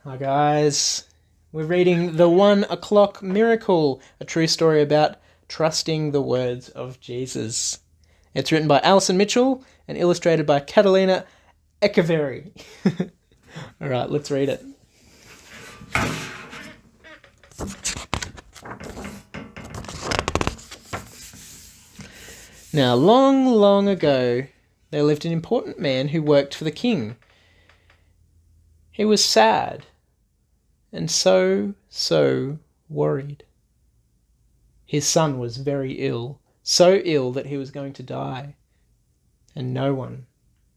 Hi guys, we're reading The 1 O'Clock Miracle, a true story about trusting the words of Jesus. It's written by Alison Mitchell and illustrated by Catalina Echeverry. Alright, let's read it. Now, long, long ago, there lived an important man who worked for the king. He was sad and so worried. His son was very ill, so ill that he was going to die, and no one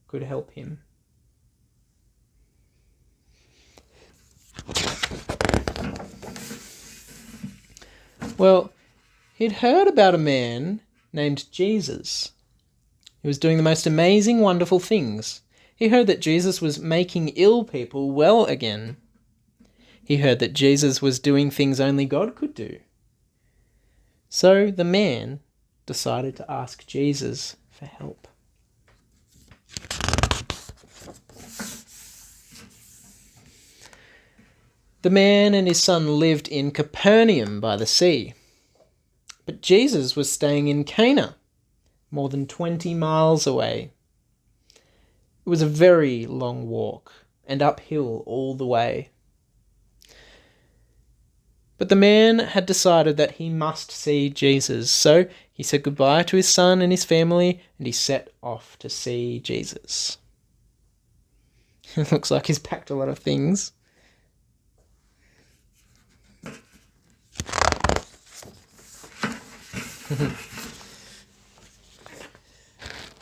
could help him. Well, he'd heard about a man named Jesus. He was doing the most amazing, wonderful things. He heard that Jesus was making ill people well again. He heard that Jesus was doing things only God could do. So the man decided to ask Jesus for help. The man and his son lived in Capernaum by the sea. But Jesus was staying in Cana, more than 20 miles away. It was a very long walk, and uphill all the way. But the man had decided that he must see Jesus, so he said goodbye to his son and his family, and he set off to see Jesus. It looks like he's packed a lot of things.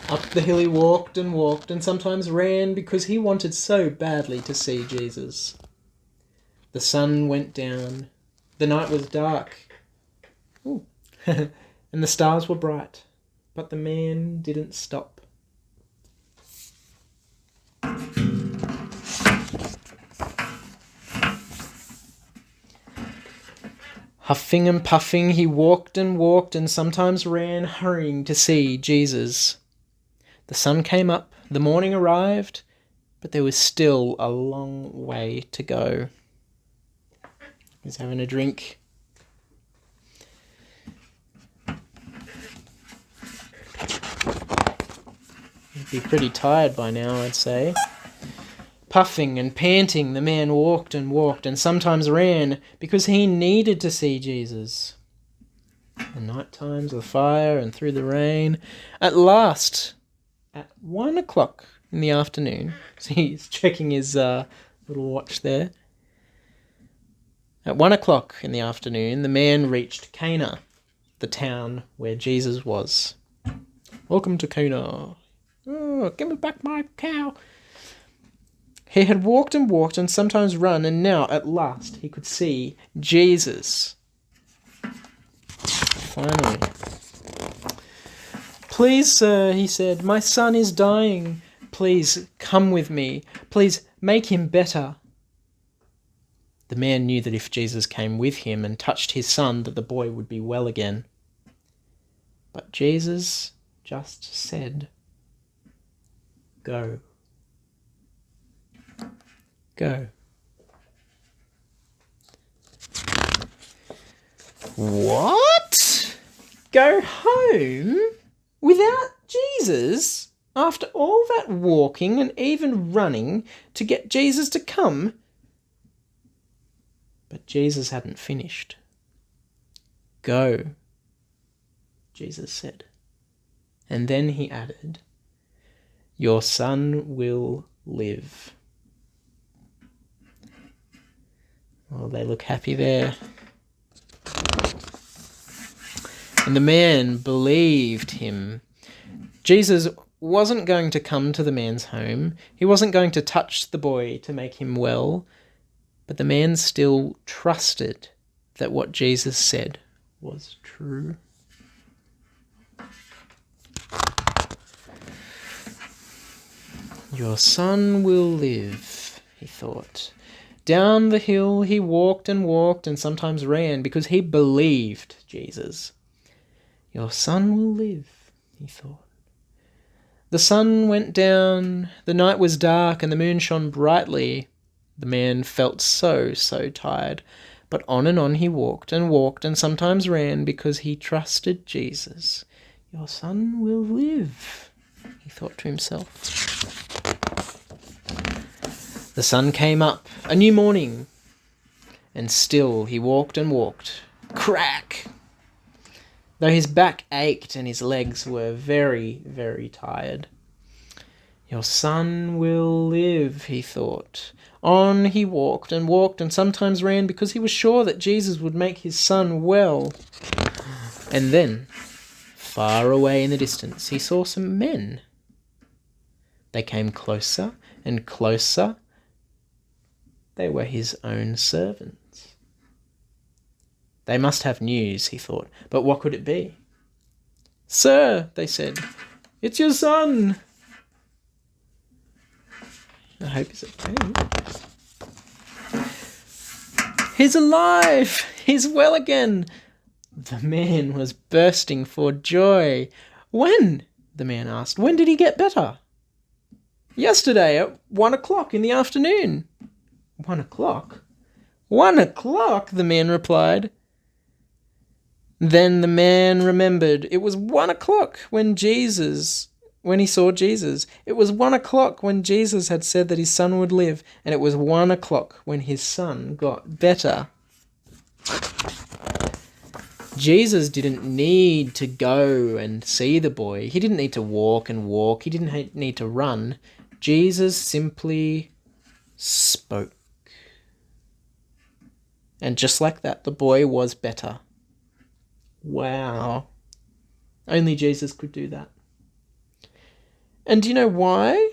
Up the hill he walked, and sometimes ran because he wanted so badly to see Jesus. The sun went down. The night was dark. And the stars were bright. But the man didn't stop. Huffing and puffing, he walked, and sometimes ran, hurrying to see Jesus. The sun came up, the morning arrived, but there was still a long way to go. He's having a drink. He'd be pretty tired by now, I'd say. Puffing and panting, the man walked, and sometimes ran, because he needed to see Jesus. The night times, the fire, and through the rain. At last, at 1 o'clock in the afternoon, so he's checking his little watch there. At 1 o'clock in the afternoon, the man reached Cana, the town where Jesus was. Welcome to Cana. Oh, give me back my cow. He had walked, and sometimes run, and now, at last, he could see Jesus. Finally. Please, sir, he said, my son is dying. Please, come with me. Please, make him better. The man knew that if Jesus came with him and touched his son, that the boy would be well again. But Jesus just said, go. Go. What? Go home? Without Jesus? After all that walking and even running to get Jesus to come? But Jesus hadn't finished. Go, Jesus said. And then he added, your son will live. Oh, they look happy there. And the man believed him. Jesus wasn't going to come to the man's home. He wasn't going to touch the boy to make him well. But the man still trusted that what Jesus said was true. Your son will live, he thought. Down the hill he walked, and sometimes ran, because he believed Jesus. Your son will live, he thought. The sun went down, the night was dark, and the moon shone brightly. The man felt so tired, but on and on he walked and sometimes ran because he trusted Jesus. Your son will live, he thought to himself. The sun came up, a new morning, and still he walked and walked. Crack! Though his back ached and his legs were very, very tired. Your son will live, he thought. On he walked and sometimes ran because he was sure that Jesus would make his son well. And then, far away in the distance, he saw some men. They came closer and closer. They were his own servants. They must have news, he thought, but what could it be? Sir, they said, it's your son. I hope he's okay. He's alive! He's well again! The man was bursting for joy. When? The man asked. When did he get better? Yesterday at 1 o'clock in the afternoon. 1 o'clock? 1 o'clock, the man replied. Then the man remembered it was 1 o'clock when he saw Jesus. It was 1 o'clock when Jesus had said that his son would live, and it was 1 o'clock when his son got better. Jesus didn't need to go and see the boy. He didn't need to walk and walk. He didn't need to run. Jesus simply spoke. And just like that, the boy was better. Wow. Only Jesus could do that. And do you know why?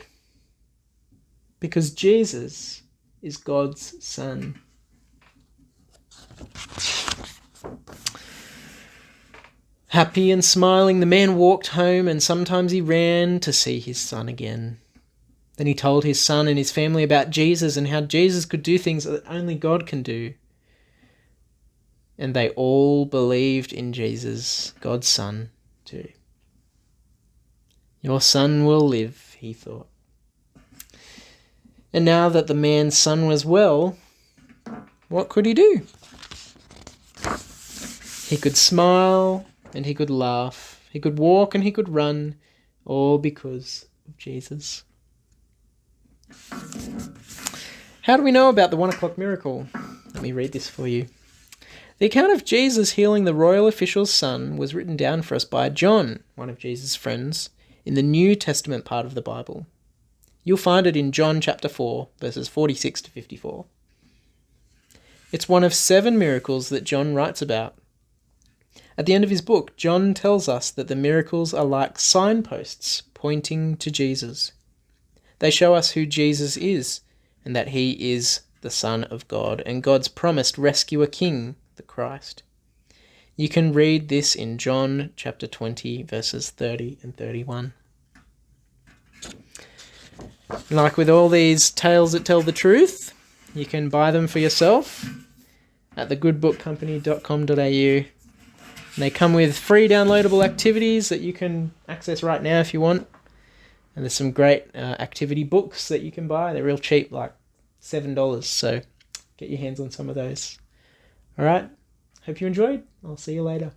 Because Jesus is God's son. Happy and smiling, the man walked home, and sometimes he ran to see his son again. Then he told his son and his family about Jesus and how Jesus could do things that only God can do. And they all believed in Jesus, God's son, too. Your son will live, he thought. And now that the man's son was well, what could he do? He could smile and he could laugh. He could walk and he could run, all because of Jesus. How do we know about the 1 o'clock miracle? Let me read this for you. The account of Jesus healing the royal official's son was written down for us by John, one of Jesus' friends, in the New Testament part of the Bible. You'll find it in John chapter 4, verses 46 to 54. It's one of 7 miracles that John writes about. At the end of his book, John tells us that the miracles are like signposts pointing to Jesus. They show us who Jesus is, and that he is the Son of God, and God's promised rescuer king, the Christ. You can read this in John chapter 20, verses 30 and 31. Like with all these tales that tell the truth, you can buy them for yourself at thegoodbookcompany.com.au. They come with free downloadable activities that you can access right now if you want. And there's some great activity books that you can buy. They're real cheap, like $7. So get your hands on some of those. All right. Hope you enjoyed. I'll see you later.